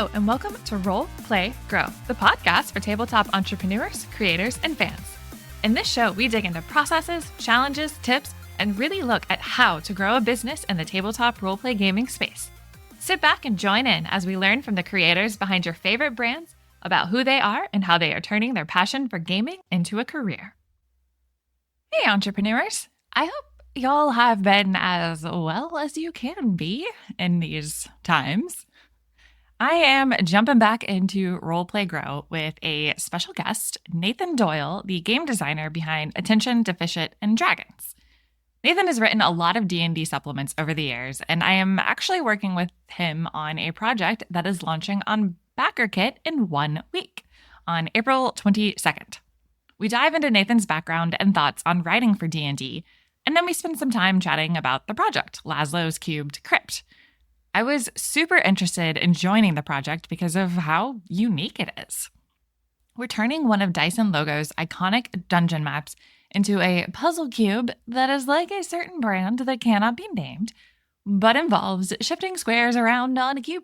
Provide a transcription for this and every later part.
Hello, and welcome to Roll, Play, Grow, the podcast for tabletop entrepreneurs, creators, and fans. In this show, we dig into processes, challenges, tips, and really look at how to grow a business in the tabletop roleplay gaming space. Sit back and join in as we learn from the creators behind your favorite brands about who they are and how they are turning their passion for gaming into a career. Hey, entrepreneurs. I hope y'all have been as well as you can be in these times. I am jumping back into Roleplay Grow with a special guest, Nathan Doyle, the game designer behind Attention, Deficit, and Dragons. Nathan has written a lot of D&D supplements over the years, and I am actually working with him on a project that is launching on BackerKit in 1 week, on April 22nd. We dive into Nathan's background and thoughts on writing for D&D, and then we spend some time chatting about the project, Laszlo's cubed Crypt. I was super interested in joining the project because of how unique it is. We're turning one of Dyson Logo's iconic dungeon maps into a puzzle cube that is like a certain brand that cannot be named, but involves shifting squares around on a cube.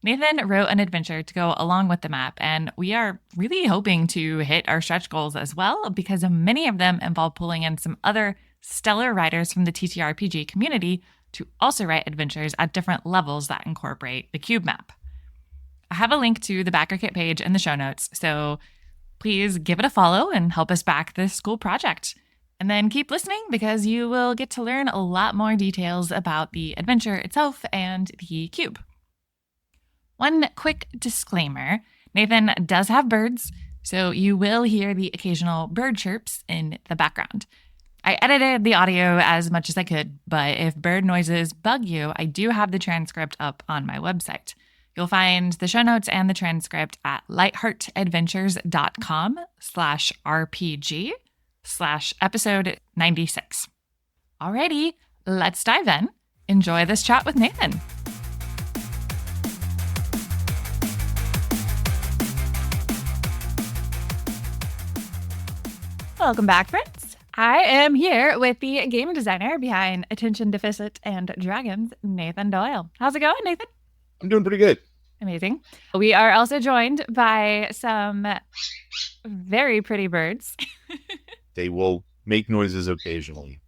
Nathan wrote an adventure to go along with the map, and we are really hoping to hit our stretch goals as well because many of them involve pulling in some other stellar writers from the TTRPG community to also write adventures at different levels that incorporate the cube map. I have a link to the BackerKit page in the show notes, so please give it a follow and help us back this cool project. And then keep listening because you will get to learn a lot more details about the adventure itself and the cube. One quick disclaimer, Nathan does have birds, so you will hear the occasional bird chirps in the background. I edited the audio as much as I could, but if bird noises bug you, I do have the transcript up on my website. You'll find the show notes and the transcript at lightheartadventures.com/RPG/episode 96. Alrighty, let's dive in. Enjoy this chat with Nathan. Welcome back, friends. I am here with the game designer behind Attention, Deficit, and Dragons, Nathan Doyle. How's it going, Nathan? I'm doing pretty good. Amazing. We are also joined by some very pretty birds. They will make noises occasionally.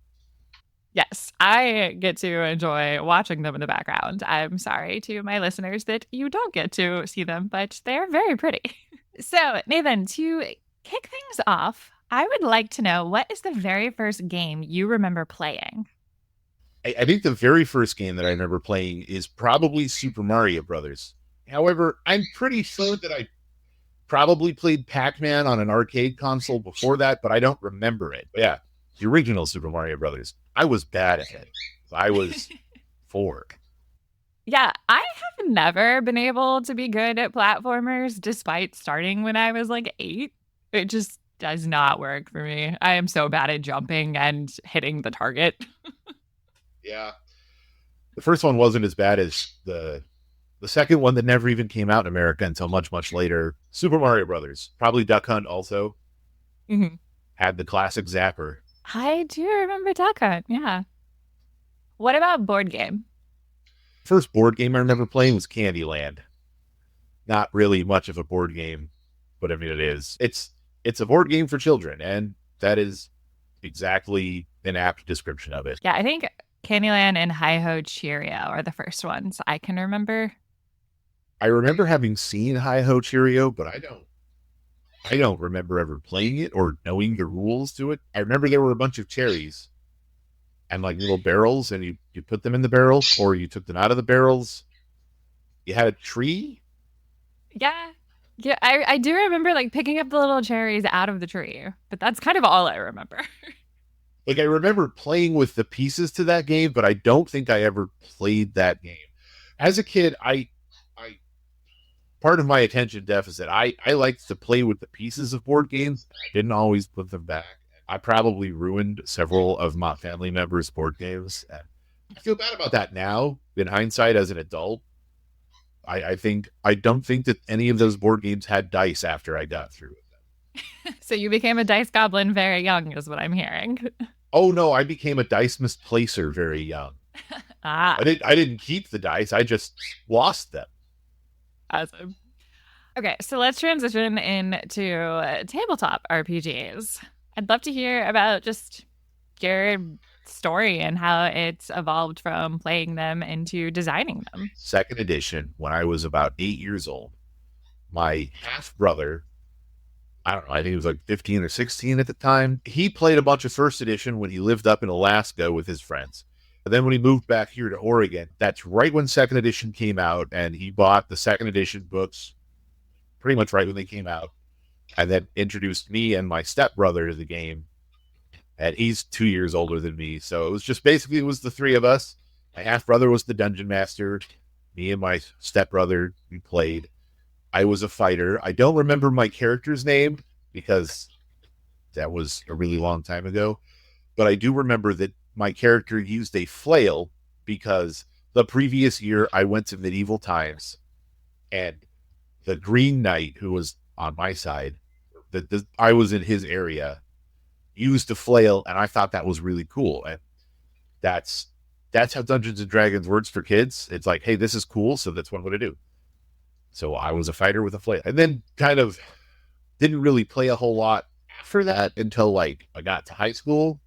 Yes, I get to enjoy watching them in the background. I'm sorry to my listeners that you don't get to see them, but they're very pretty. So, Nathan, to kick things off, I would like to know, what is the very first game you remember playing? I think the very first game that I remember playing is probably Super Mario Brothers. However, I'm pretty sure that I probably played Pac-Man on an arcade console before that, but I don't remember it. But yeah, the original Super Mario Brothers. I was bad at it. I was 4. Yeah, I have never been able to be good at platformers despite starting when I was like 8. It just does not work for me. I am so bad at jumping and hitting the target. Yeah. The first one wasn't as bad as the second one that never even came out in America until much, much later. Super Mario Brothers. Probably Duck Hunt also. Mm-hmm. Had the classic zapper. I do remember Duck Hunt, yeah. What about board game? First board game I remember playing was Candyland. Not really much of a board game, but I mean it is. It's a board game for children, and that is exactly an apt description of it. Yeah, I think Candyland and Hi-Ho Cheerio are the first ones I can remember. I remember having seen Hi-Ho Cheerio, but I don't remember ever playing it or knowing the rules to it. I remember there were a bunch of cherries and like little barrels, and you put them in the barrels or you took them out of the barrels. You had a tree. Yeah, I do remember like picking up the little cherries out of the tree, but that's kind of all I remember. Like I remember playing with the pieces to that game, but I don't think I ever played that game. As a kid, I part of my attention deficit, I liked to play with the pieces of board games. I didn't always put them back. I probably ruined several of my family members' board games. I feel bad about that now, in hindsight, as an adult. I don't think that any of those board games had dice after I got through with them. So you became a dice goblin very young, is what I'm hearing. Oh no, I became a dice misplacer very young. Ah. I didn't keep the dice. I just lost them. Awesome. Okay, so let's transition into tabletop RPGs. I'd love to hear about just your story and how it's evolved from playing them into designing them. Second edition, when I was about 8 years old, my half brother, I don't know, I think he was like 15 or 16 at the time, he played a bunch of first edition when he lived up in Alaska with his friends. And then when he moved back here to Oregon, that's right when second edition came out, and he bought the second edition books pretty much right when they came out, and then introduced me and my stepbrother to the game. And he's 2 years older than me, so it was just basically it was the three of us. My half brother was the dungeon master. Me and my stepbrother, we played. I was a fighter. I don't remember my character's name because that was a really long time ago, but I do remember that my character used a flail because the previous year I went to medieval times, and the Green Knight, who was on my side, that I was in his area, used a flail, and I thought that was really cool. And that's how Dungeons and Dragons works for kids. It's like, hey, this is cool, so that's what I'm going to do. So I was a fighter with a flail, and then kind of didn't really play a whole lot after that until like I got to high school,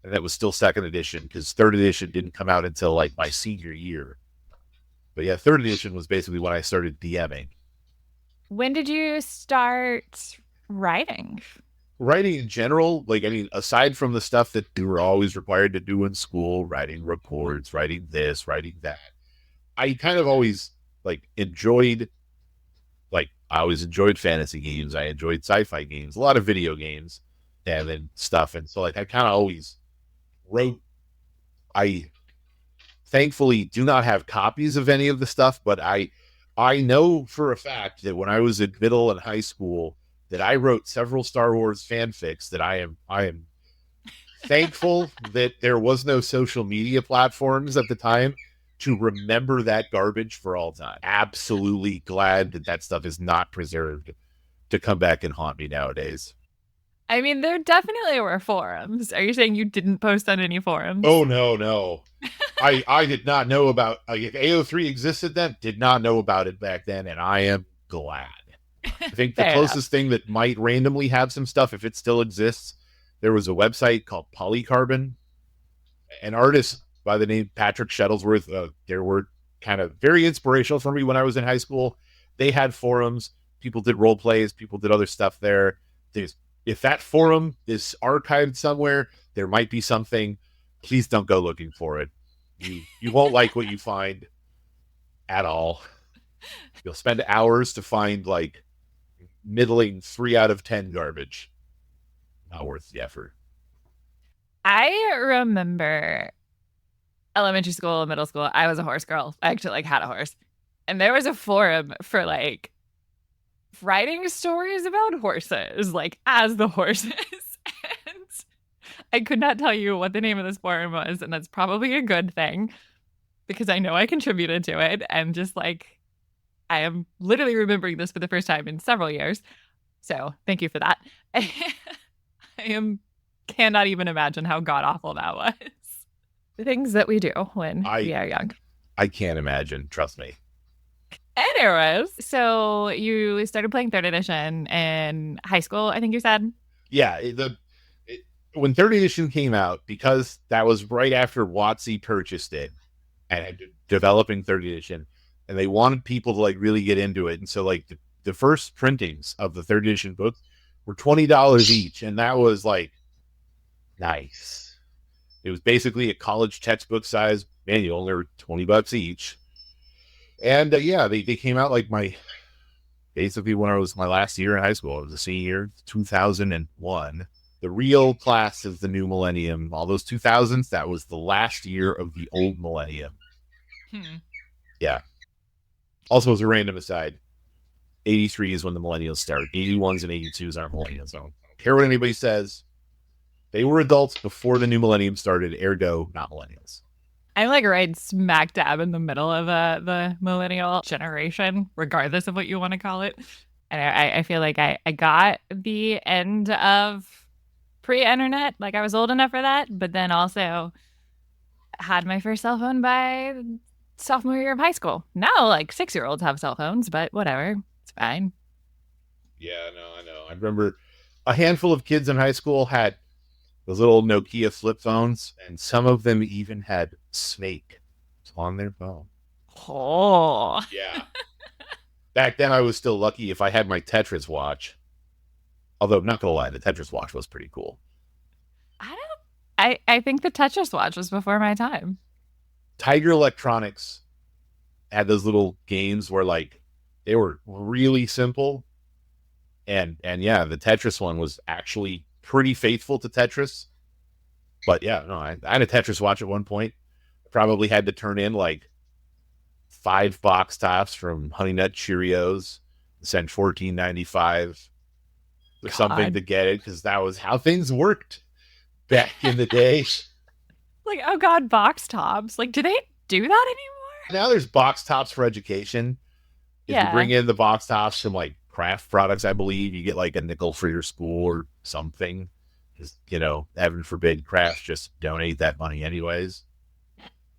and that was still second edition because third edition didn't come out until like my senior year. But yeah, third edition was basically when I started DMing. When did you start writing? Writing in general, like, I mean, aside from the stuff that you were always required to do in school, writing reports, writing this, writing that, I kind of always I always enjoyed fantasy games. I enjoyed sci-fi games, a lot of video games and then stuff. And so like I kind of always wrote. I thankfully do not have copies of any of the stuff, but I know for a fact that when I was in middle and high school that I wrote several Star Wars fanfics that I am thankful that there was no social media platforms at the time to remember that garbage for all time. Absolutely glad that that stuff is not preserved to come back and haunt me nowadays. I mean, there definitely were forums. Are you saying you didn't post on any forums? Oh no. I did not know about if AO3 existed then, did not know about it back then, and I am glad. I think the closest thing that might randomly have some stuff, if it still exists, there was a website called Polycarbon. An artist by the name Patrick Shuttlesworth, there were kind of very inspirational for me when I was in high school. They had forums. People did role plays. People did other stuff there. If that forum is archived somewhere, there might be something. Please don't go looking for it. You won't like what you find at all. You'll spend hours to find like middling 3 out of 10 garbage. Not worth the effort. I remember elementary school, middle school, I was a horse girl. I actually had a horse. And there was a forum for writing stories about horses, as the horses. And I could not tell you what the name of this forum was, and that's probably a good thing because I know I contributed to it. And just I am literally remembering this for the first time in several years. So thank you for that. Cannot even imagine how god awful that was. The things that we do when we are young. I can't imagine. Trust me. Anyways, so you started playing third edition in high school, I think you said? Yeah. When third edition came out, because that was right after WotC purchased it and had developing third edition, and they wanted people to really get into it. And so the first printings of the third edition books were $20 each. And that was nice. It was basically a college textbook size manual. They were $20 each. And they came out basically when I was my last year in high school. I was a senior, 2001. The real class of the new millennium, all those 2000s, that was the last year of the old millennium. Yeah. Also, as a random aside, 83 is when the millennials start. 81s and 82s aren't millennials. So I don't care what anybody says. They were adults before the new millennium started, ergo, not millennials. I'm right smack dab in the middle of the millennial generation, regardless of what you want to call it. And I feel like I got the end of pre-internet. I was old enough for that, but then also had my first cell phone by sophomore year of high school. Now, like 6-year-olds have cell phones, but whatever. It's fine. Yeah, no, I know. I remember a handful of kids in high school had those little Nokia flip phones, and some of them even had Snake on their phone. Oh. Yeah. Back then, I was still lucky if I had my Tetris watch. Although, I'm not going to lie, the Tetris watch was pretty cool. I don't I think the Tetris watch was before my time. Tiger Electronics had those little games where, like, they were really simple. And yeah, the Tetris one was actually pretty faithful to Tetris. But yeah, no, I had a Tetris watch at one point. Probably had to turn in like 5 box tops from Honey Nut Cheerios, send $14.95 or something God. to get it because that was how things worked back in the day. Like, oh God, box tops. Like, do they do that anymore? Now there's box tops for education. If you Yeah. bring in the box tops from like craft products, I believe you get like a nickel for your school or something. Because, heaven forbid crafts just donate that money anyways.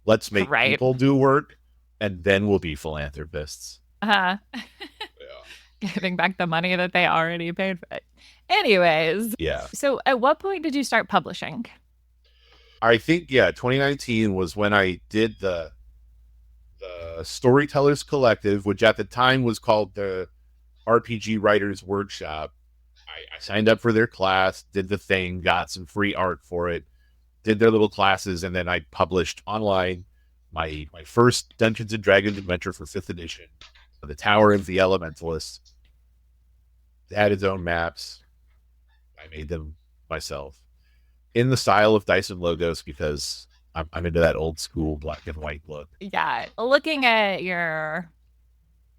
Let's make Right. people do work and then we'll be philanthropists. Uh, Yeah. giving back the money that they already paid for it. Anyways, Yeah. so at what point did you start publishing? I think, yeah, 2019 was when I did the Storytellers Collective, which at the time was called the RPG Writers Workshop. I signed up for their class, did the thing, got some free art for it, did their little classes, and then I published online my first Dungeons and Dragons adventure for 5th edition, The Tower of the Elementalists. It had its own maps. I made them myself in the style of Dyson Logos because I'm into that old school black and white look. Yeah. Looking at your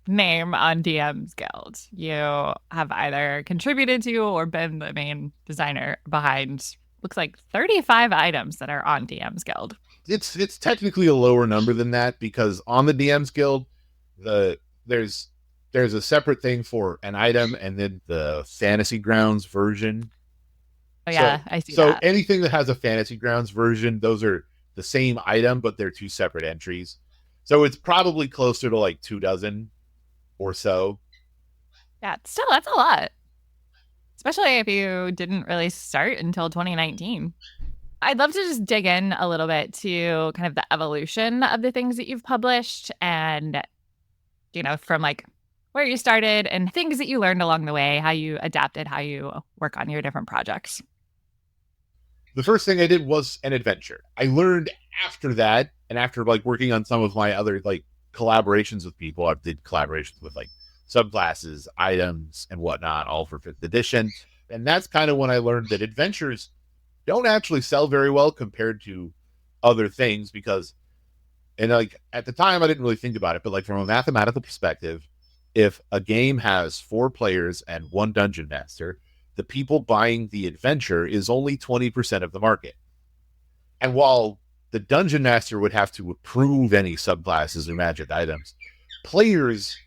name on DM's Guild, you have either contributed to or been the main designer behind looks like 35 items that are on DM's Guild. It's technically a lower number than that because on the DM's Guild, there's a separate thing for an item and then the Fantasy Grounds version. Oh yeah, I see So that. anything that has a Fantasy Grounds version, those are the same item, but they're two separate entries. So it's probably closer to like 2 dozen or so. Yeah, still that's a lot. Especially if you didn't really start until 2019. I'd love to just dig in a little bit to kind of the evolution of the things that you've published and, from like where you started and things that you learned along the way, how you adapted, how you work on your different projects. The first thing I did was an adventure. I learned after that, and after like working on some of my other like collaborations with people, I did collaborations with like subclasses, items, and whatnot, all for 5th edition. And that's kind of when I learned that adventures don't actually sell very well compared to other things because, and like at the time, I didn't really think about it, but like from a mathematical perspective, if a game has 4 players and 1 dungeon master, the people buying the adventure is only 20% of the market. And while the dungeon master would have to approve any subclasses or magic items, players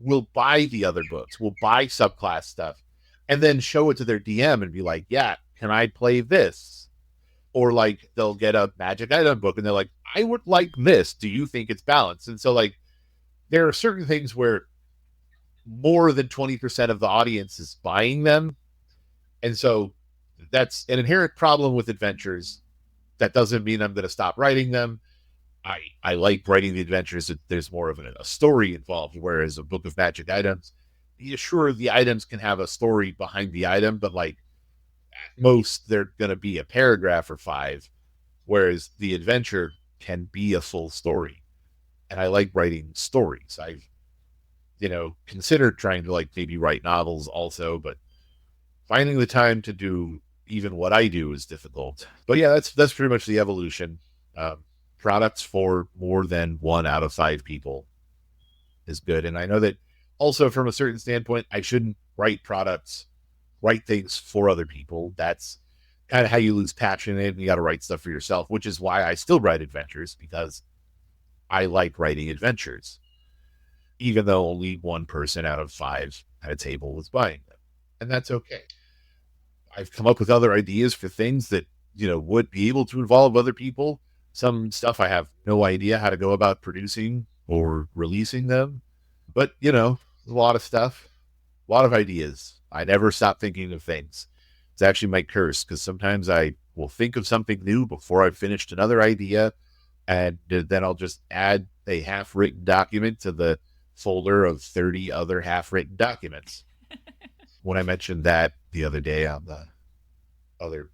will buy the other books, will buy subclass stuff, and then show it to their DM and be like, yeah, can I play this? Or like they'll get a magic item book and they're like, I would like this. Do you think it's balanced? And so like there are certain things where more than 20% of the audience is buying them. And so that's an inherent problem with adventures. That doesn't mean I'm going to stop writing them. I like writing the adventures. There's more of a story involved, whereas a book of magic items, sure, the items can have a story behind the item, but like at most they're going to be a paragraph or 5, whereas the adventure can be a full story. And I like writing stories. I've, considered trying to like maybe write novels also, but finding the time to do even what I do is difficult. But yeah, that's pretty much the evolution. Products for more than 1 out of 5 people is good. And I know that also from a certain standpoint, I shouldn't write things for other people. That's kind of how you lose passion in it. And you got to write stuff for yourself, which is why I still write adventures because I like writing adventures, even though only 1 person out of 5 at a table is buying them. And that's okay. I've come up with other ideas for things that, would be able to involve other people. Some stuff I have no idea how to go about producing or releasing them. But, a lot of stuff, a lot of ideas. I never stop thinking of things. It's actually my curse because sometimes I will think of something new before I've finished another idea. And then I'll just add a half-written document to the folder of 30 other half-written documents. When I mentioned that the other day on the other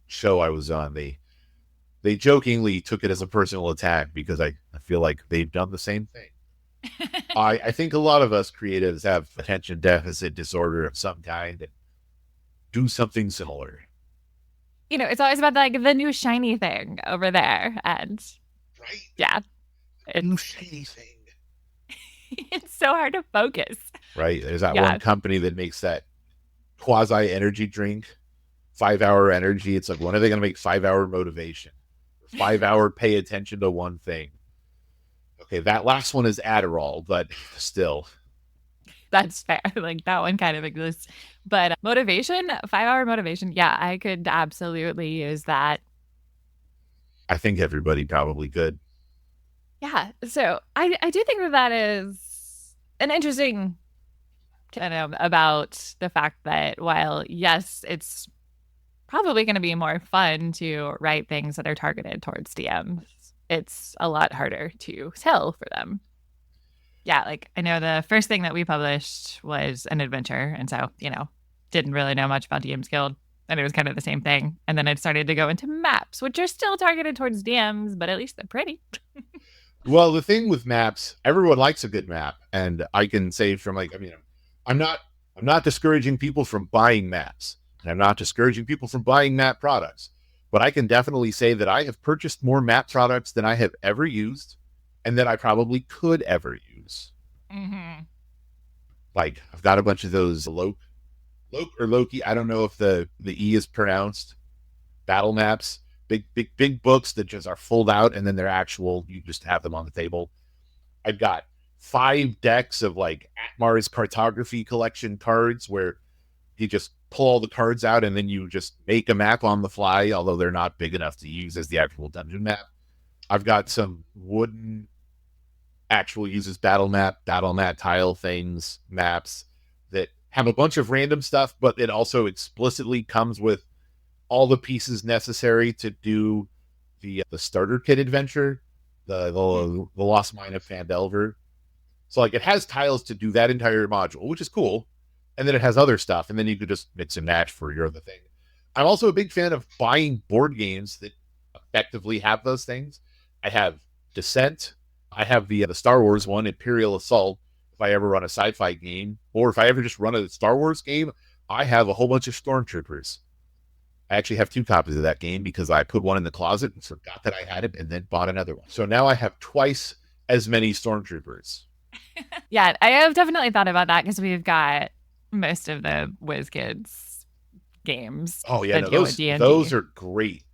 show I was on, they jokingly took it as a personal attack because I feel like they've done the same thing. I think a lot of us creatives have attention deficit disorder of some kind and do something similar. It's always about like the new shiny thing over there. And right? Yeah. New shiny thing. It's so hard to focus. Right. There's that one company that makes that quasi energy drink, 5-hour energy. It's like, when are they going to make 5-hour motivation? 5-hour pay attention to one thing. Okay, that last one is Adderall, but still. That's fair. Like, that one kind of exists. But motivation, 5-hour motivation, yeah, I could absolutely use that. I think everybody probably could. Yeah, so I do think that is an interesting about the fact that while, yes, it's probably going to be more fun to write things that are targeted towards DMs, it's a lot harder to sell for them. Yeah, like I know the first thing that we published was an adventure. And so, didn't really know much about DMs Guild. And it was kind of the same thing. And then it started to go into maps, which are still targeted towards DMs, but at least they're pretty. Well, the thing with maps, everyone likes a good map. And I can say from I'm not discouraging people from buying maps. And I'm not discouraging people from buying map products. But I can definitely say that I have purchased more map products than I have ever used and that I probably could ever use. Mm-hmm. Like, I've got a bunch of those Loki or Loki. I don't know if the E is pronounced. Battle maps, big books that just are fold out and then they're actual. You just have them on the table. I've got 5 decks of like Atmar's cartography collection cards where you just pull all the cards out and then you just make a map on the fly, although they're not big enough to use as the actual dungeon map. I've got some wooden actual uses battle map tile things, maps that have a bunch of random stuff, but it also explicitly comes with all the pieces necessary to do the starter kit adventure, the Lost Mine of Phandelver. So like it has tiles to do that entire module, which is cool. And then it has other stuff, and then you could just mix and match for your other thing. I'm also a big fan of buying board games that effectively have those things. I have Descent. I have the Star Wars one, Imperial Assault. If I ever run a sci-fi game, or if I ever just run a Star Wars game, I have a whole bunch of Stormtroopers. I actually have 2 copies of that game because I put one in the closet and forgot that I had it and then bought another one. So now I have twice as many Stormtroopers. Yeah, I have definitely thought about that because we've got most of the WizKids games. Oh yeah, no, those are great.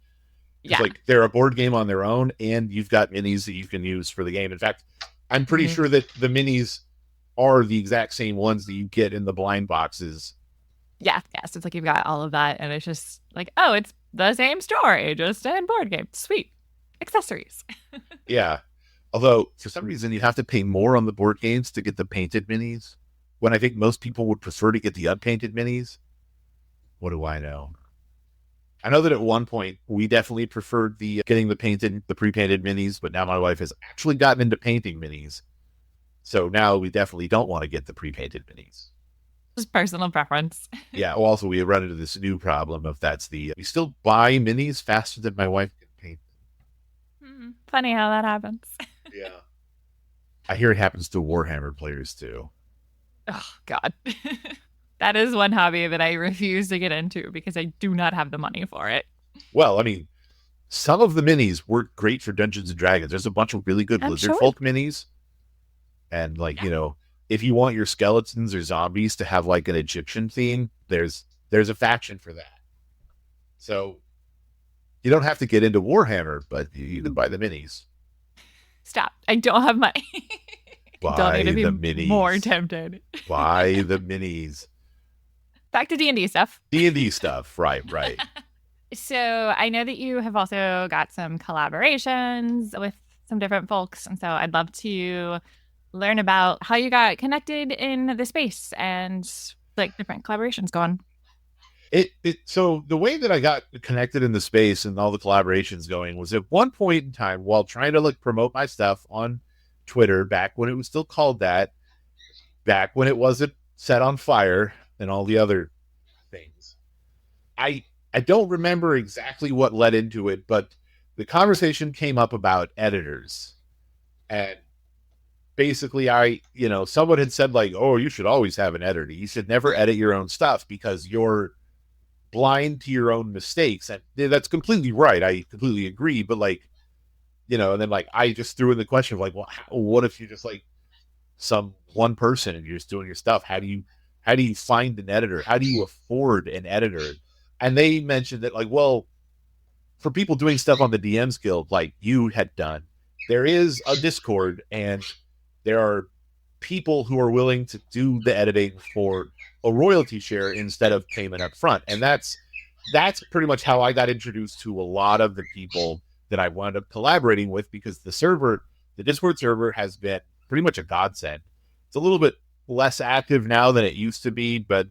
Yeah, like they're a board game on their own, and you've got minis that you can use for the game. In fact, I'm pretty sure that the minis are the exact same ones that you get in the blind boxes. Yeah, so it's like you've got all of that, and it's just like, oh, it's the same story, just in board game. Sweet accessories. Yeah, although for some reason you have to pay more on the board games to get the painted minis, when I think most people would prefer to get the unpainted minis. What do I know? I know that at one point we definitely preferred getting the pre-painted minis, but now my wife has actually gotten into painting minis. So now we definitely don't want to get the pre-painted minis. Just personal preference. Yeah. Well, also we run into this new problem of we still buy minis faster than my wife can paint them. Funny how that happens. Yeah. I hear it happens to Warhammer players too. Oh, God. That is one hobby that I refuse to get into because I do not have the money for it. Well, I mean, some of the minis work great for Dungeons and Dragons. There's a bunch of really good Blizzard Folk minis. And if you want your skeletons or zombies to have like an Egyptian theme, there's a faction for that. So you don't have to get into Warhammer, but you can buy the minis. Stop. I don't have money. Buy the minis. More tempted. Buy the minis. Back to D&D stuff. D&D stuff. Right. So I know that you have also got some collaborations with some different folks. And so I'd love to learn about how you got connected in the space and like different collaborations going. So the way that I got connected in the space and all the collaborations going was at one point in time while trying to like promote my stuff on Twitter back when it was still called that, back when it wasn't set on fire and all the other things. I don't remember exactly what led into it, but the conversation came up about editors. And basically someone had said like, "Oh, you should always have an editor. You should never edit your own stuff because you're blind to your own mistakes." And that's completely right. I completely agree. But like, and then like I just threw in the question of like, well, what if you're just like some one person and you're just doing your stuff? How do you find an editor? How do you afford an editor? And they mentioned that like, well, for people doing stuff on the DMs Guild, like you had done, there is a Discord and there are people who are willing to do the editing for a royalty share instead of payment up front. And that's pretty much how I got introduced to a lot of the people that I wound up collaborating with, because the Discord server has been pretty much a godsend. It's a little bit less active now than it used to be, but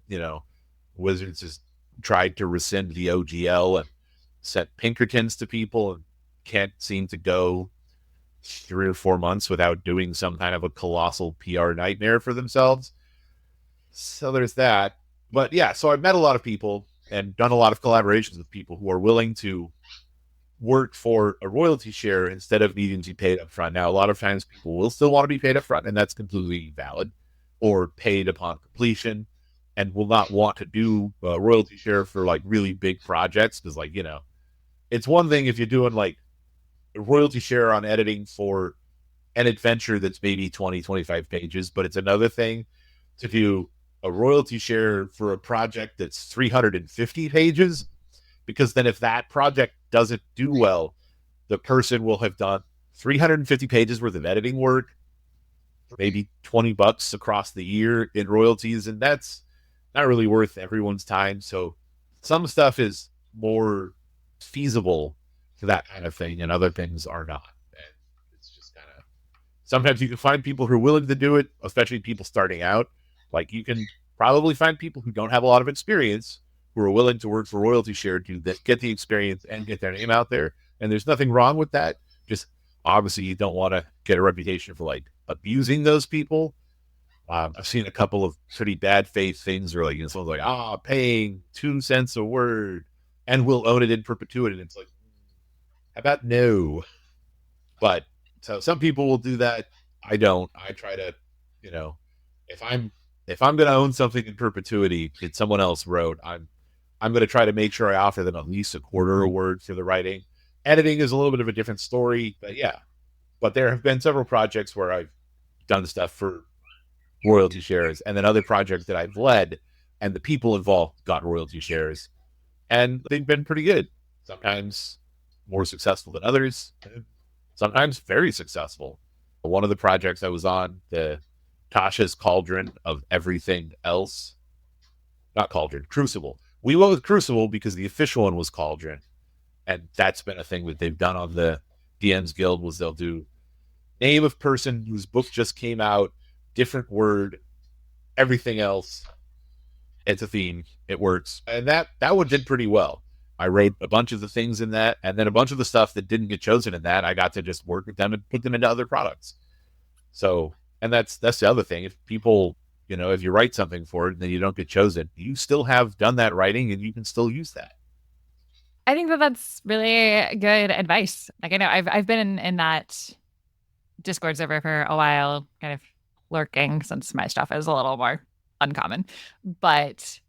Wizards has tried to rescind the OGL and sent Pinkertons to people and can't seem to go 3 or 4 months without doing some kind of a colossal PR nightmare for themselves. So there's that. But yeah, so I've met a lot of people and done a lot of collaborations with people who are willing to work for a royalty share instead of needing to be paid up front. Now, a lot of times people will still want to be paid up front, and that's completely valid, or paid upon completion, and will not want to do a royalty share for like really big projects. Because like, it's one thing if you're doing like a royalty share on editing for an adventure that's maybe 20, 25 pages, but it's another thing to do a royalty share for a project that's 350 pages, because then if that project doesn't do well, the person will have done 350 pages worth of editing work, maybe $20 across the year in royalties, and that's not really worth everyone's time. So some stuff is more feasible to that kind of thing, and other things are not. And it's just kind of, sometimes you can find people who are willing to do it, especially people starting out. Like you can probably find people who don't have a lot of experience who are willing to work for royalty share to get the experience and get their name out there. And there's nothing wrong with that. Just obviously you don't want to get a reputation for like abusing those people. I've seen a couple of pretty bad faith things where like, someone's like, paying 2 cents a word and we'll own it in perpetuity. And it's like, how about no? But so some people will do that. I don't. I try to, if I'm going to own something in perpetuity that someone else wrote, I'm going to try to make sure I offer them at least a quarter a word for the writing. Editing is a little bit of a different story, but yeah. But there have been several projects where I've done stuff for royalty shares, and then other projects that I've led and the people involved got royalty shares, and they've been pretty good. Sometimes more successful than others, sometimes very successful. One of the projects I was on, the Tasha's Cauldron of Everything Else, not Cauldron, Crucible. We went with Crucible because the official one was Cauldron, and that's been a thing that they've done on the DMs Guild, was they'll do name of person whose book just came out, different word, everything else. It's a theme. It works. And that one did pretty well. I wrote a bunch of the things in that, and then a bunch of the stuff that didn't get chosen in that, I got to just work with them and put them into other products. So, and that's the other thing. If people, if you write something for it and then you don't get chosen, you still have done that writing and you can still use that. I think that that's really good advice. Like I know I've been in that Discord server for a while, kind of lurking, since my stuff is a little more uncommon. But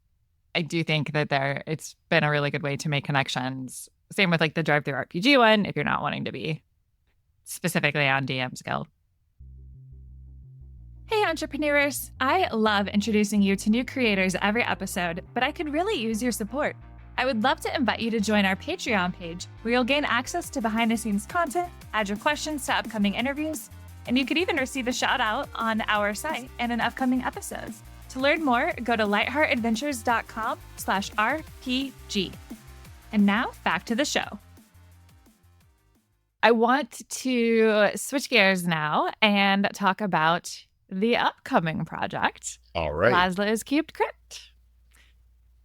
I do think that it's been a really good way to make connections. Same with like the Drive Through RPG one, if you're not wanting to be specifically on DM's Guild. Hey entrepreneurs, I love introducing you to new creators every episode, but I could really use your support. I would love to invite you to join our Patreon page, where you'll gain access to behind-the-scenes content, add your questions to upcoming interviews, and you could even receive a shout-out on our site and an upcoming episode. To learn more, go to lightheartadventures.com/RPG. And now back to the show. I want to switch gears now and talk about the upcoming project, All right. Laszlo's Cubed Crypt.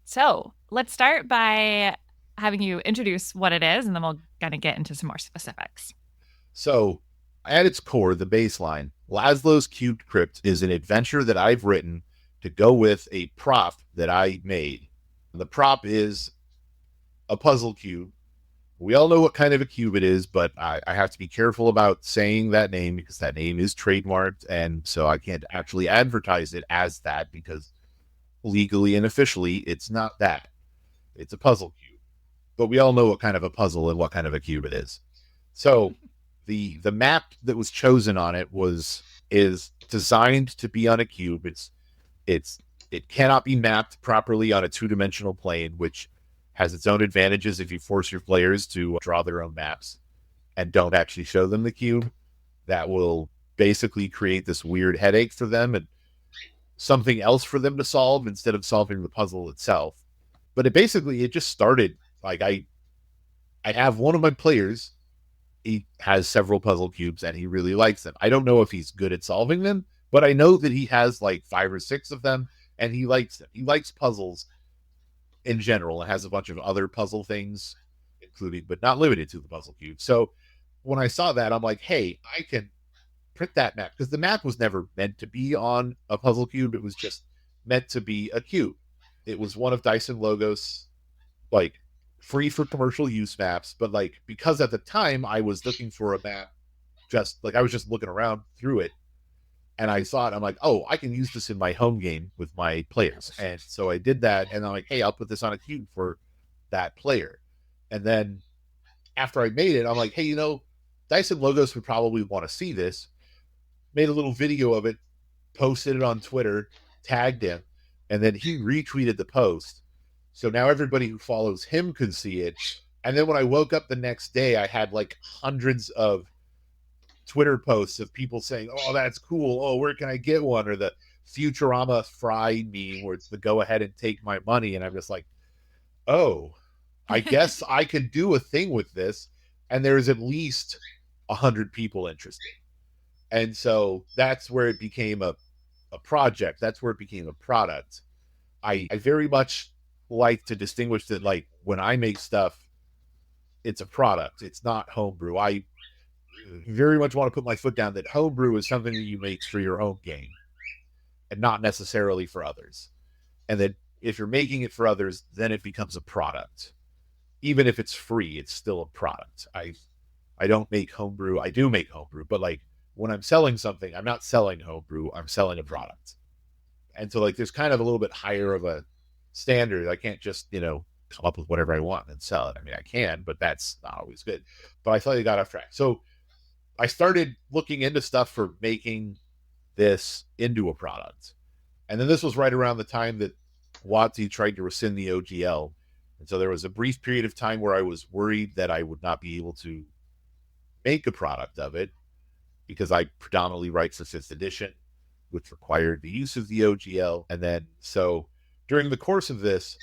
So let's start by having you introduce what it is, and then we'll kind of get into some more specifics. So, at its core, the baseline, Laszlo's Cubed Crypt is an adventure that I've written to go with a prop that I made. The prop is a puzzle cube. We all know what kind of a cube it is, but I have to be careful about saying that name because that name is trademarked, and so I can't actually advertise it as that because legally and officially it's not that. It's a puzzle cube. But we all know what kind of a puzzle and what kind of a cube it is. So the map that was chosen on it is designed to be on a cube. It cannot be mapped properly on a two-dimensional plane, which has its own advantages if you force your players to draw their own maps and don't actually show them the cube. That will basically create this weird headache for them and something else for them to solve instead of solving the puzzle itself. But it just started like I have one of my players. He has several puzzle cubes and he really likes them. I don't know if he's good at solving them, but I know that he has like 5 or 6 of them and he likes them. He likes puzzles in general and has a bunch of other puzzle things, including but not limited to the puzzle cube. So when I saw that, I'm like, hey, I can print that map because the map was never meant to be on a puzzle cube. It was just meant to be a cube. It was one of Dyson Logos, like free for commercial use maps, but like because at the time I was looking for a map, just like I was just looking around through it and I thought, I'm like, oh, I can use this in my home game with my players. And so I did that. And I'm like, hey, I'll put this on a cube for that player. And then after I made it, I'm like, hey, Dyson Logos would probably want to see this. Made a little video of it, posted it on Twitter, tagged him, and then he retweeted the post. So now everybody who follows him could see it. And then when I woke up the next day, I had like hundreds of Twitter posts of people saying, oh, that's cool. Oh, where can I get one? Or the Futurama Fry meme where it's the go ahead and take my money. And I'm just like, oh, I guess I could do a thing with this. And there's at least 100 people interested. And so that's where it became a project. That's where it became a product. I very much like to distinguish that, like, when I make stuff, it's a product. It's not homebrew. I very much want to put my foot down that homebrew is something that you make for your own game and not necessarily for others. And that if you're making it for others, then it becomes a product. Even if it's free, it's still a product. I don't make homebrew. I do make homebrew, but like when I'm selling something, I'm not selling homebrew. I'm selling a product. And so like there's kind of a little bit higher of a standard. I can't just, come up with whatever I want and sell it. I mean, I can, but that's not always good. But I thought you got off track. So I started looking into stuff for making this into a product. And then this was right around the time that WotC tried to rescind the OGL. And so there was a brief period of time where I was worried that I would not be able to make a product of it because I predominantly write for 5th edition, which required the use of the OGL. And then so during the course of this,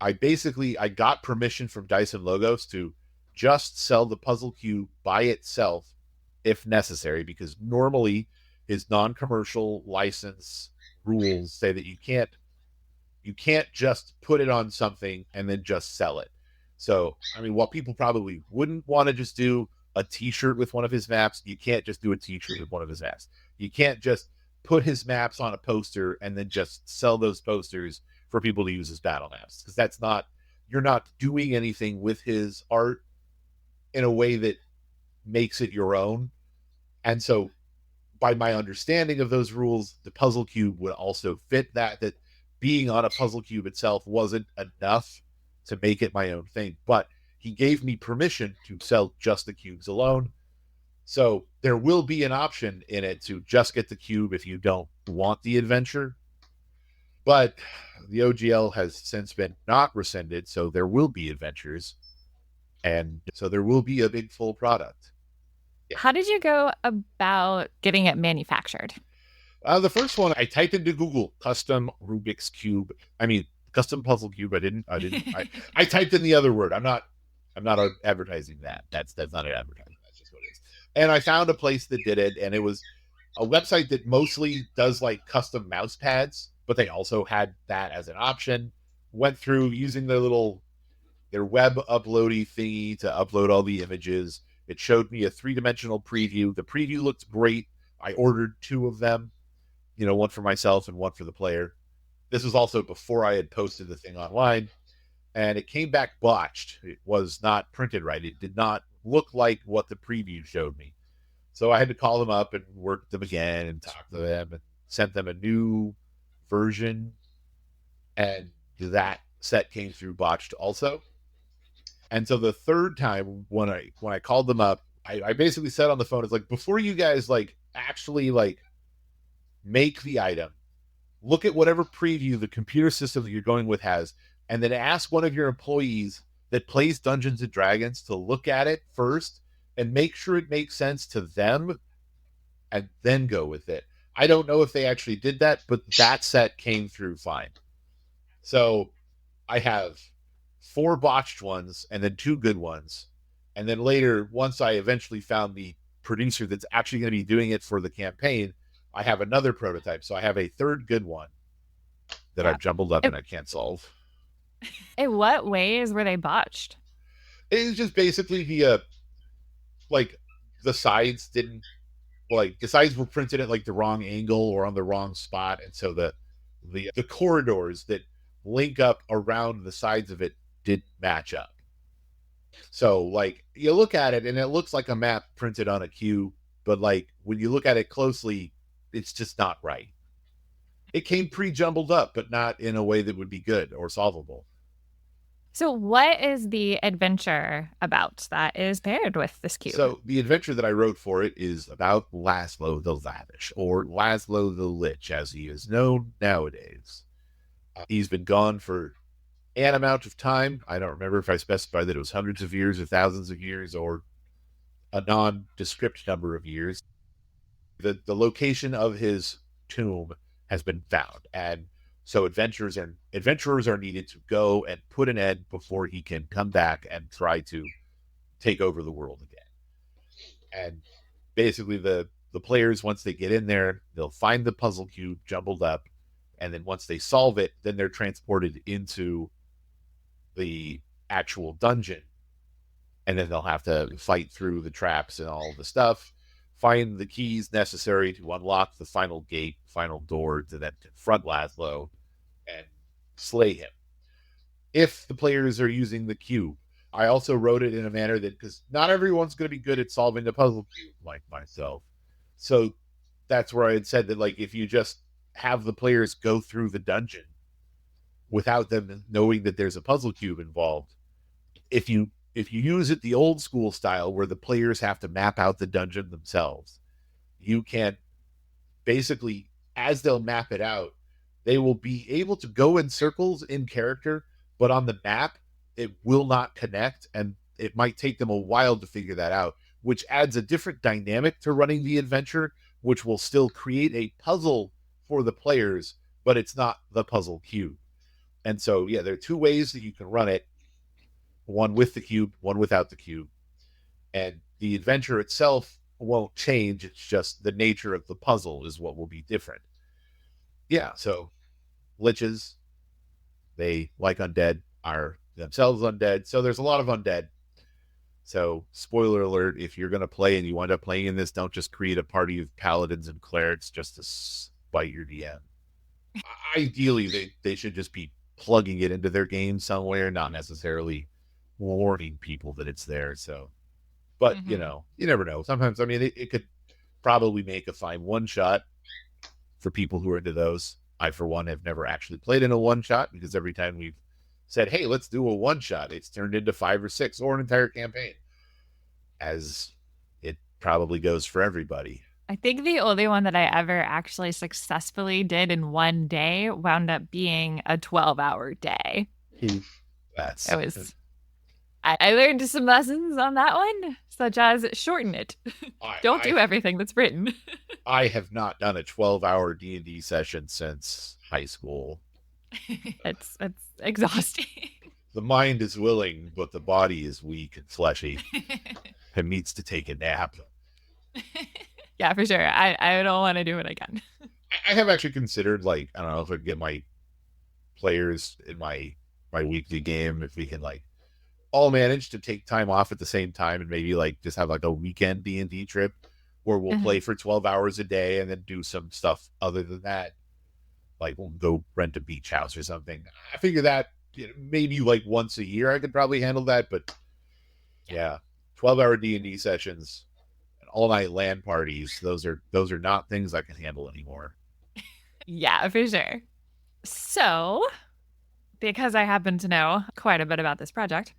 I got permission from Dyson Logos to just sell the puzzle cube by itself if necessary, because normally his non-commercial license rules say that you can't just put it on something and then just sell it. So, I mean, while people probably wouldn't want to just do a t-shirt with one of his maps, you can't just do a t-shirt with one of his maps. You can't just put his maps on a poster and then just sell those posters for people to use as battle maps, because you're not doing anything with his art in a way that makes it your own. And so by my understanding of those rules, the puzzle cube would also fit that being on a puzzle cube itself wasn't enough to make it my own thing. But he gave me permission to sell just the cubes alone. So there will be an option in it to just get the cube if you don't want the adventure. But the OGL has since been not rescinded, so there will be adventures. And so there will be a big full product. Yeah. How did you go about getting it manufactured? The first one, I typed into Google, custom Rubik's Cube. I mean, custom puzzle cube. I typed in the other word. I'm not advertising that. That's not an advertising. That's just what it is. And I found a place that did it, and it was a website that mostly does like custom mouse pads, but they also had that as an option. Went through using their web uploady thingy to upload all the images. It showed me a 3-dimensional preview. The preview looked great. I ordered 2 of them, one for myself and one for the player. This was also before I had posted the thing online, and it came back botched. It was not printed right. It did not look like what the preview showed me. So I had to call them up and work them again and talk to them and sent them a new version. And that set came through botched also. And so the third time when I called them up, I basically said on the phone, it's like, before you guys like actually like make the item, look at whatever preview the computer system that you're going with has, and then ask one of your employees that plays Dungeons and Dragons to look at it first and make sure it makes sense to them and then go with it. I don't know if they actually did that, but that set came through fine. So I have 4 botched ones and then 2 good ones. And then later, once I eventually found the producer that's actually going to be doing it for the campaign, I have another prototype. So I have a 3rd good one that I've jumbled up and I can't solve. In what ways were they botched? It's just basically the sides didn't, the sides were printed at like the wrong angle or on the wrong spot. And so the corridors that link up around the sides of it didn't match up. So like you look at it and it looks like a map printed on a cube, but like when you look at it closely, it's just not right. It came pre-jumbled up, but not in a way that would be good or solvable. So what is the adventure about that is paired with this cube? So the adventure that I wrote for it is about Laszlo the Lavish, or Laszlo the Lich, as he is known nowadays. He's been gone for an amount of time. I don't remember if I specified that it was hundreds of years or thousands of years or a nondescript number of years. The location of his tomb has been found, and so adventurers are needed to go and put an end before he can come back and try to take over the world again. And basically the players, once they get in there, they'll find the puzzle cube jumbled up, and then once they solve it, then they're transported into the actual dungeon, and then they'll have to fight through the traps and all the stuff, find the keys necessary to unlock the final gate, final door, to then confront Laszlo and slay him. If the players are using the cube, I also wrote it in a manner that, because not everyone's going to be good at solving the puzzle cube like myself. So that's where I had said that, like, if you just have the players go through the dungeon without them knowing that there's a puzzle cube involved, if you use it the old school style where the players have to map out the dungeon themselves, you can basically, as they'll map it out, they will be able to go in circles in character, but on the map, it will not connect, and it might take them a while to figure that out, which adds a different dynamic to running the adventure, which will still create a puzzle for the players, but it's not the puzzle cube. And so, yeah, there are 2 ways that you can run it. One with the cube, one without the cube. And the adventure itself won't change. It's just the nature of the puzzle is what will be different. Yeah, so liches, they, like undead, are themselves undead. So there's a lot of undead. So spoiler alert, if you're going to play and you wind up playing in this, don't just create a party of paladins and clerics just to spite your DM. Ideally, they should just be plugging it into their game somewhere, not necessarily warning people that it's there. So, but you never know. Sometimes, I mean, it could probably make a fine one-shot for people who are into those. I, for one, have never actually played in a one-shot, because every time we've said, hey, let's do a one-shot, it's turned into 5 or 6 or an entire campaign, as it probably goes for everybody. I think the only one that I ever actually successfully did in one day wound up being a 12-hour day. I learned some lessons on that one, such as shorten it. Don't do everything that's written. I have not done a 12-hour D&D session since high school. It's exhausting. The mind is willing, but the body is weak and fleshy and needs to take a nap. Yeah, for sure. I don't want to do it again. I have actually considered, like, I don't know if I could get my players in my weekly game, if we can like all manage to take time off at the same time and maybe like just have like a weekend D&D trip where we'll play for 12 hours a day and then do some stuff other than that, like we'll go rent a beach house or something. I figure that, maybe like once a year I could probably handle that, but yeah, 12-hour D&D sessions and all night LAN parties, those are not things I can handle anymore. Yeah, for sure. So, because I happen to know quite a bit about this project,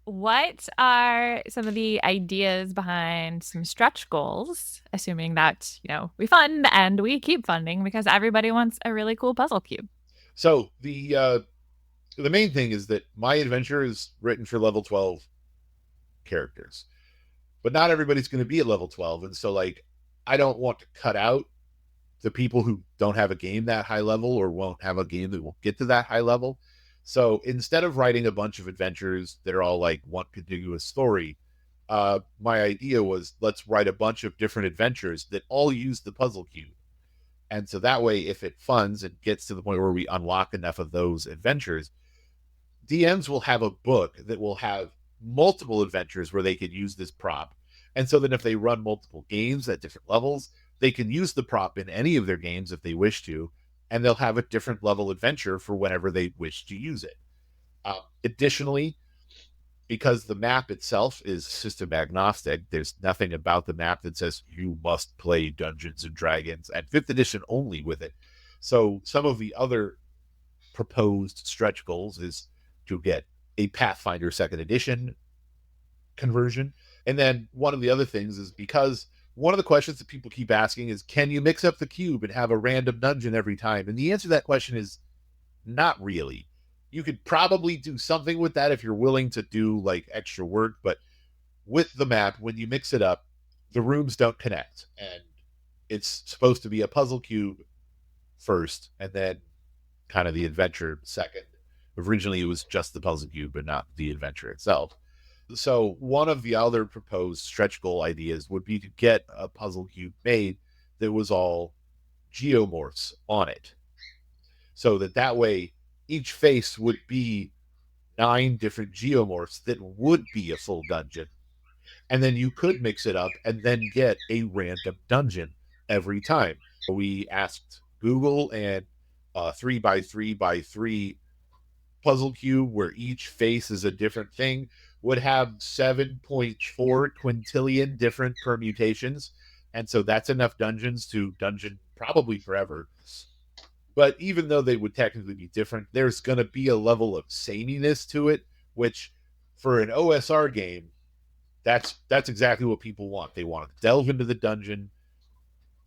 what are some of the ideas behind some stretch goals, assuming that, we fund and we keep funding because everybody wants a really cool puzzle cube? So the main thing is that my adventure is written for level 12 characters, but not everybody's going to be at level 12. And so, like, I don't want to cut out the people who don't have a game that high level or won't have a game that will get to that high level. So instead of writing a bunch of adventures that are all like one contiguous story, my idea was let's write a bunch of different adventures that all use the puzzle cube. And so that way, if it funds and gets to the point where we unlock enough of those adventures, DMs will have a book that will have multiple adventures where they could use this prop. And so then if they run multiple games at different levels, they can use the prop in any of their games if they wish to, and they'll have a different level adventure for whenever they wish to use it. Additionally, because the map itself is system agnostic, there's nothing about the map that says you must play Dungeons and Dragons at 5th edition only with it. So some of the other proposed stretch goals is to get a Pathfinder 2nd edition conversion. And then one of the other things is, because one of the questions that people keep asking is, can you mix up the cube and have a random dungeon every time? And the answer to that question is not really. You could probably do something with that if you're willing to do like extra work, but with the map, when you mix it up, the rooms don't connect. And it's supposed to be a puzzle cube first and then kind of the adventure second. Originally, it was just the puzzle cube, but not the adventure itself. So one of the other proposed stretch goal ideas would be to get a puzzle cube made that was all geomorphs on it. So that way, each face would be 9 different geomorphs that would be a full dungeon. And then you could mix it up and then get a random dungeon every time. We asked Google, and 3x3x3 puzzle cube where each face is a different thing would have 7.4 quintillion different permutations. And so that's enough dungeons to dungeon probably forever. But even though they would technically be different, there's going to be a level of saniness to it, which for an OSR game, that's exactly what people want. They want to delve into the dungeon,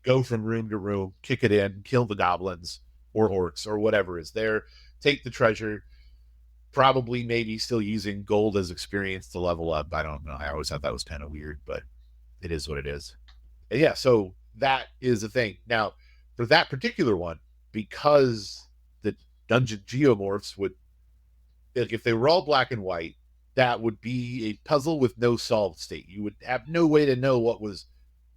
go from room to room, kick it in, kill the goblins or orcs or whatever is there, take the treasure, probably maybe still using gold as experience to level up. I don't know. I always thought that was kind of weird, but it is what it is. And yeah, so that is the thing. Now, for that particular one, because the dungeon geomorphs would, like, if they were all black and white, that would be a puzzle with no solved state. You would have no way to know what was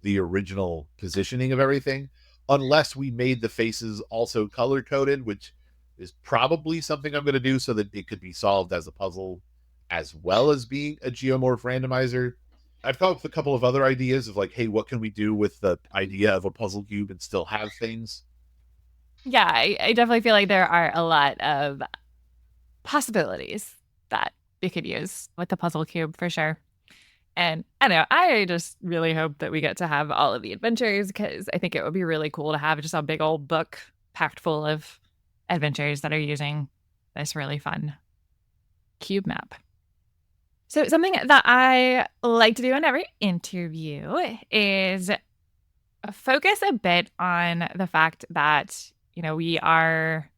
the original positioning of everything unless we made the faces also color coded, which is probably something I'm going to do so that it could be solved as a puzzle as well as being a geomorph randomizer. I've come up with a couple of other ideas of like, hey, what can we do with the idea of a puzzle cube and still have things? Yeah, I definitely feel like there are a lot of possibilities that we could use with the puzzle cube for sure. And I don't know, I just really hope that we get to have all of the adventures because I think it would be really cool to have just a big old book packed full of adventures that are using this really fun cube map. So something that I like to do in every interview is focus a bit on the fact that, we are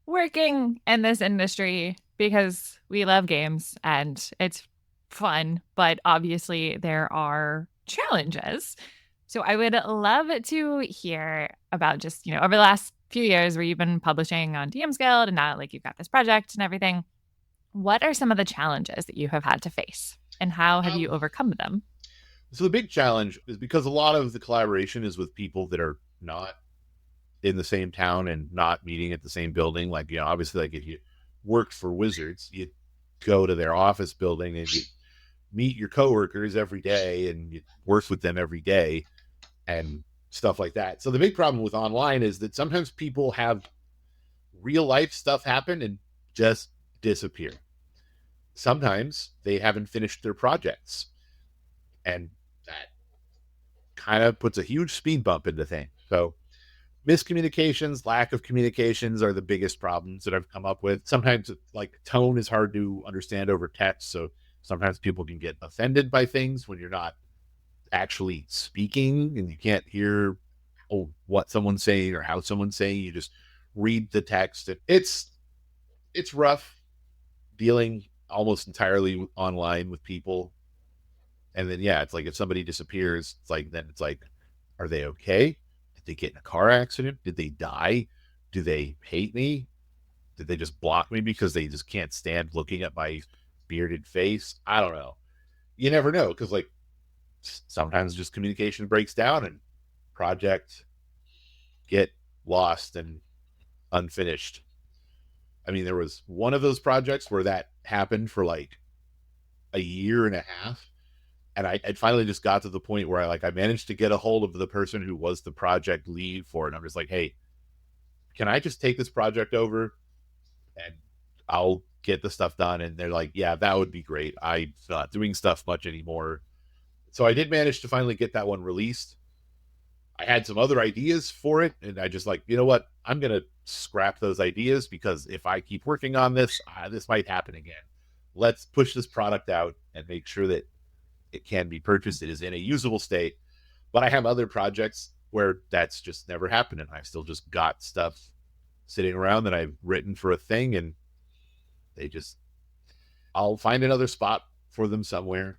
working in this industry because we love games and it's fun, but obviously there are challenges. So I would love to hear about just, over the last few years where you've been publishing on DM's Guild and now like you've got this project and everything, what are some of the challenges that you have had to face and how have you overcome them? So the big challenge is because a lot of the collaboration is with people that are not in the same town and not meeting at the same building. Like, obviously, like if you worked for Wizards, you go to their office building and you meet your coworkers every day and you work with them every day and stuff like that. So the big problem with online is that sometimes people have real life stuff happen and just disappear. Sometimes they haven't finished their projects, and that kind of puts a huge speed bump into things. So miscommunications, lack of communications are the biggest problems that I've come up with. Sometimes like tone is hard to understand over text. So sometimes people can get offended by things when you're not actually speaking and you can't hear what someone's saying or how someone's saying. You just read the text. It's rough dealing almost entirely online with people. And then, yeah, it's like if somebody disappears, it's like, then it's like, are they okay? Did they get in a car accident? Did they die? Do they hate me? Did they just block me because they just can't stand looking at my bearded face? I don't know. You never know, because like sometimes just communication breaks down and projects get lost and unfinished. I mean, there was one of those projects where that happened for like a year and a half. And I finally just got to the point where I managed to get a hold of the person who was the project lead for it. And I'm just like, hey, can I just take this project over and I'll get the stuff done? And they're like, yeah, that would be great. I'm not doing stuff much anymore. So I did manage to finally get that one released. I had some other ideas for it, and I just like, you know what? I'm going to scrap those ideas because if I keep working on this, this might happen again. Let's push this product out and make sure that it can be purchased. It is in a usable state. But I have other projects where that's just never happened, and I've still just got stuff sitting around that I've written for a thing, and they just, I'll find another spot for them somewhere.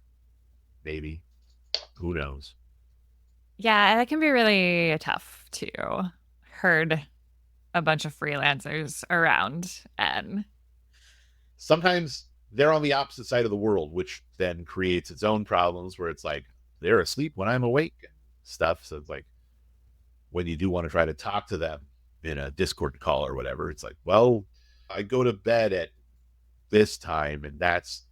Maybe. Who knows? Yeah, that can be really tough to herd a bunch of freelancers around and sometimes they're on the opposite side of the world, which then creates its own problems where it's like they're asleep when I'm awake and stuff. So it's like when you do want to try to talk to them in a Discord call or whatever, it's like, well, I go to bed at this time and that's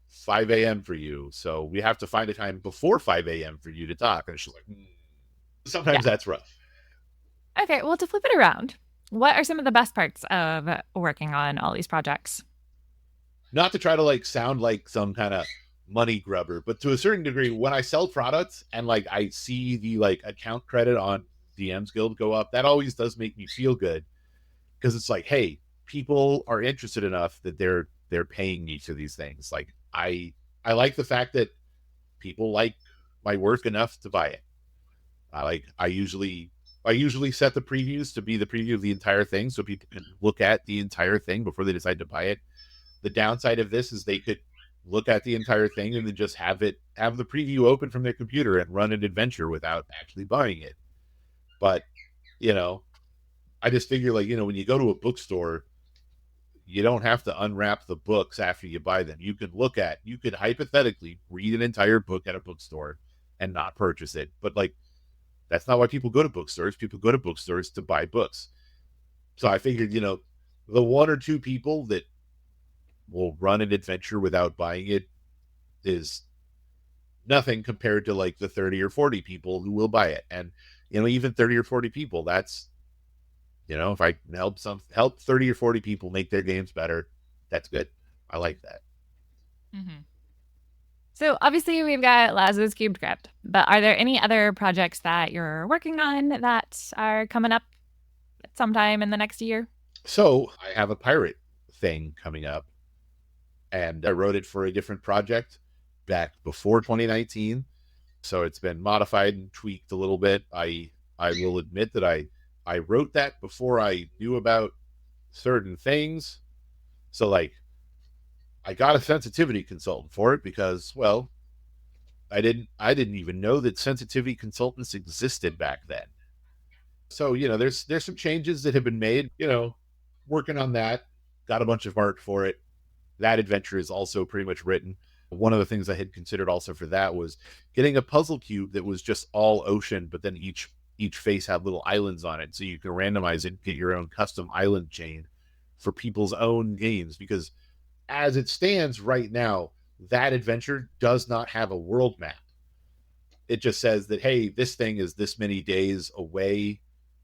5 a.m. for you. So we have to find a time before 5 a.m. for you to talk. And she's like, sometimes that's rough. Okay, well, to flip it around, what are some of the best parts of working on all these projects? Not to try to like sound like some kind of money grubber, but to a certain degree, when I sell products and like I see the like account credit on DM's Guild go up, that always does make me feel good because it's like, hey, people are interested enough that they're paying me for these things. Like I like the fact that people like my work enough to buy it. I usually set the previews to be the preview of the entire thing so people can look at the entire thing before they decide to buy it. The downside of this is they could look at the entire thing and then just have the preview open from their computer and run an adventure without actually buying it. But, I just figure like, when you go to a bookstore, you don't have to unwrap the books after you buy them. You could hypothetically read an entire book at a bookstore and not purchase it. But like, that's not why people go to bookstores. People go to bookstores to buy books. So I figured, the one or two people that will run an adventure without buying it is nothing compared to like the 30 or 40 people who will buy it. And, even 30 or 40 people, that's, if I can help 30 or 40 people make their games better, that's good. I like that. Mm-hmm. So obviously we've got Laszlo's Cubed Crypt, but are there any other projects that you're working on that are coming up sometime in the next year? So I have a pirate thing coming up, and I wrote it for a different project back before 2019. So it's been modified and tweaked a little bit. I will admit that I wrote that before I knew about certain things. So like I got a sensitivity consultant for it because, well, I didn't even know that sensitivity consultants existed back then. So, there's some changes that have been made, working on that. Got a bunch of art for it. That adventure is also pretty much written. One of the things I had considered also for that was getting a puzzle cube that was just all ocean, but then each face had little islands on it. So you can randomize it, get your own custom island chain for people's own games. Because as it stands right now, that adventure does not have a world map. It just says that, hey, this thing is this many days away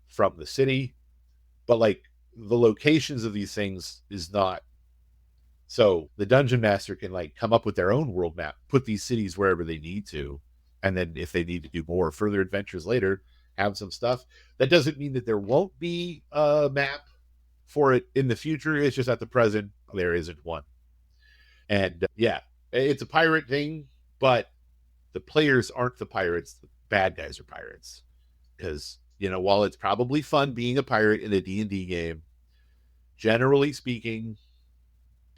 from the city. But like the locations of these things is not. So the dungeon master can like come up with their own world map, put these cities wherever they need to. And then if they need to do more further adventures later, have some stuff. That doesn't mean that there won't be a map for it in the future. It's just at the present, there isn't one. And yeah, it's a pirate thing, but the players aren't the pirates. The bad guys are pirates. Because, while it's probably fun being a pirate in a D&D game, generally speaking,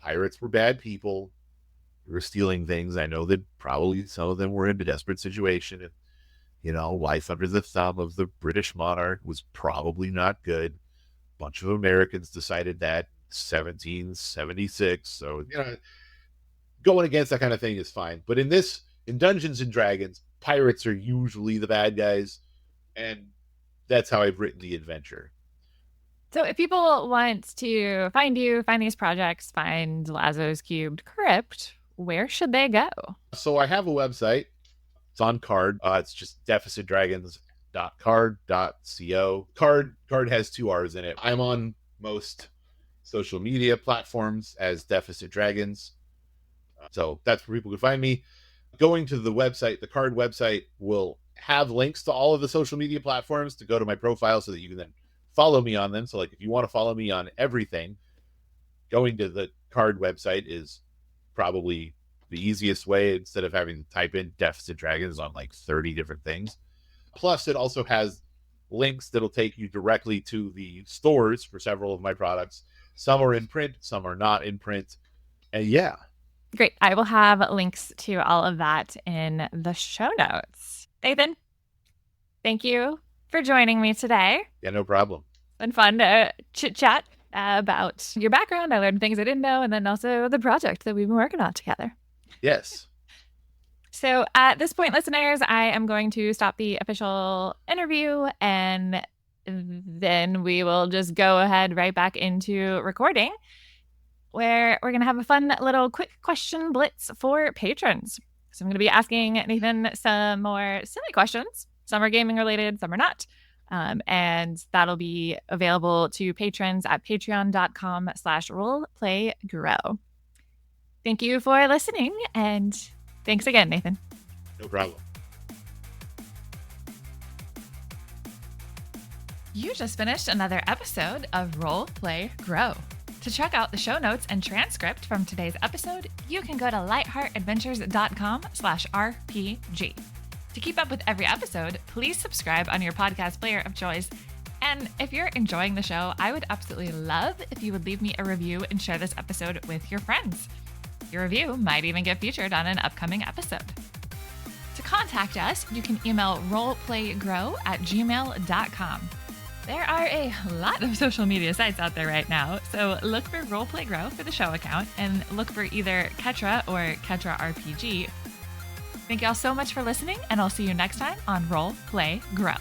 pirates were bad people. They were stealing things. I know that probably some of them were in a desperate situation. And, life under the thumb of the British monarch was probably not good. A bunch of Americans decided that 1776. So, going against that kind of thing is fine. But in Dungeons and Dragons, pirates are usually the bad guys. And that's how I've written the adventure. So if people want to find you, find these projects, find Laszlo's Cubed Crypt, where should they go? So I have a website. It's on Card. It's just deficitdragons.card.co. Card has 2 R's in it. I'm on most social media platforms as Deficit Dragons. So that's where people can find me. Going to the website, the Card website will have links to all of the social media platforms to go to my profile so that you can then follow me on them. So like if you want to follow me on everything, going to the Card website is probably the easiest way instead of having to type in Deficit Dragons on like 30 different things. Plus it also has links that'll take you directly to the stores for several of my products. Some are in print, some are not in print. And yeah. Great. I will have links to all of that in the show notes. Nathan, thank you for joining me today. Yeah, no problem. It's been fun to chit-chat about your background. I learned things I didn't know, and then also the project that we've been working on together. Yes. So at this point, listeners, I am going to stop the official interview, and then we will just go ahead right back into recording, where we're going to have a fun little quick question blitz for patrons. So I'm going to be asking Nathan some more silly questions. Some are gaming related, some are not. And that'll be available to patrons at patreon.com/roleplaygrow. Thank you for listening, and thanks again, Nathan. No problem. You just finished another episode of Role Play Grow. To check out the show notes and transcript from today's episode, you can go to lightheartadventures.com/RPG. To keep up with every episode, please subscribe on your podcast player of choice. And if you're enjoying the show, I would absolutely love if you would leave me a review and share this episode with your friends. Your review might even get featured on an upcoming episode. To contact us, you can email roleplaygrow@gmail.com. There are a lot of social media sites out there right now, so look for Roleplay Grow for the show account and look for either Ketra or Ketra RPG. Thank y'all so much for listening, and I'll see you next time on Role Play Grow.